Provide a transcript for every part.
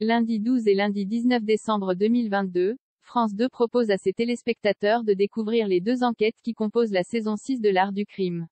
Lundi 12 et lundi 19 décembre 2022, France 2 propose à ses téléspectateurs de découvrir les deux enquêtes qui composent la saison 6 de l'Art du crime.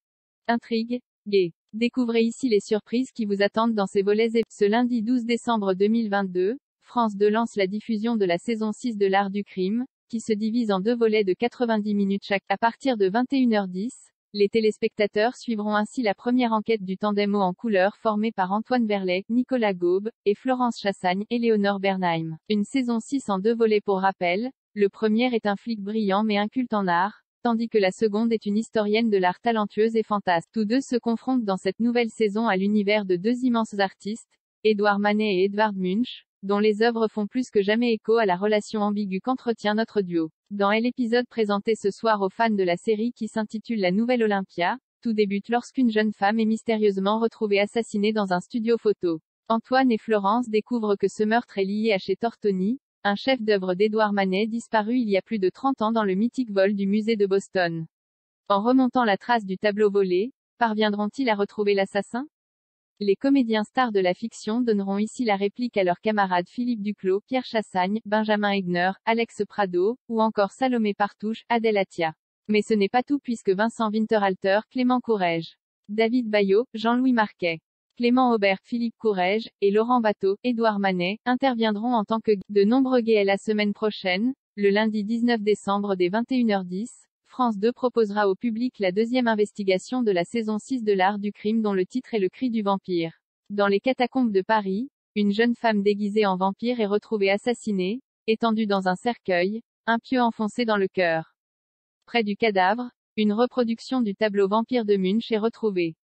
Intrigue, guet. Découvrez ici les surprises qui vous attendent dans ces volets. Ce lundi 12 décembre 2022, France 2 lance la diffusion de la saison 6 de l'Art du crime, qui se divise en deux volets de 90 minutes chaque. À partir de 21h10, les téléspectateurs suivront ainsi la première enquête du tandem haut en couleur formé par Antoine Verlet, Nicolas Gaube, et Florence Chassagne, Éléonore Bernheim. Une saison 6 en deux volets pour rappel, le premier est un flic brillant mais inculte en art, tandis que la seconde est une historienne de l'art talentueuse et fantasque. Tous deux se confrontent dans cette nouvelle saison à l'univers de deux immenses artistes, Édouard Manet et Edvard Munch, dont les œuvres font plus que jamais écho à la relation ambiguë qu'entretient notre duo. Dans l'épisode présenté ce soir aux fans de la série qui s'intitule La Nouvelle Olympia, tout débute lorsqu'une jeune femme est mystérieusement retrouvée assassinée dans un studio photo. Antoine et Florence découvrent que ce meurtre est lié à chez Tortoni, un chef-d'œuvre d'Édouard Manet disparu il y a plus de 30 ans dans le mythique vol du musée de Boston. En remontant la trace du tableau volé, parviendront-ils à retrouver l'assassin? Les comédiens stars de la fiction donneront ici la réplique à leurs camarades Philippe Duclos, Pierre Chassagne, Benjamin Egner, Alex Prado, ou encore Salomé Partouche, Adèle Atia. Mais ce n'est pas tout puisque Vincent Winterhalter, Clément Courrèges, David Bayot, Jean-Louis Marquet, Clément Aubert, Philippe Courrèges, et Laurent Bateau, Édouard Manet, interviendront en tant que de nombreux guets. La semaine prochaine, le lundi 19 décembre dès 21h10, France 2 proposera au public la deuxième investigation de la saison 6 de l'Art du crime dont le titre est Le cri du vampire. Dans les catacombes de Paris, une jeune femme déguisée en vampire est retrouvée assassinée, étendue dans un cercueil, un pieu enfoncé dans le cœur. Près du cadavre, une reproduction du tableau Vampire de Munch est retrouvée.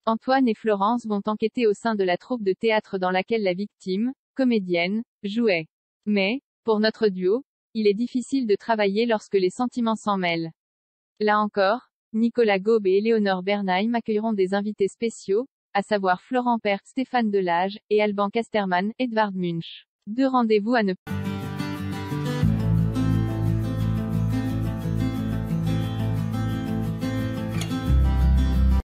Antoine et Florence vont enquêter au sein de la troupe de théâtre dans laquelle la victime, comédienne, jouait. Mais, pour notre duo, il est difficile de travailler lorsque les sentiments s'en mêlent. Là encore, Nicolas Gaube et Éléonore Bernheim accueilleront des invités spéciaux, à savoir Florent Père, Stéphane Delage, et Alban Casterman, Edvard Munch. Deux rendez-vous à ne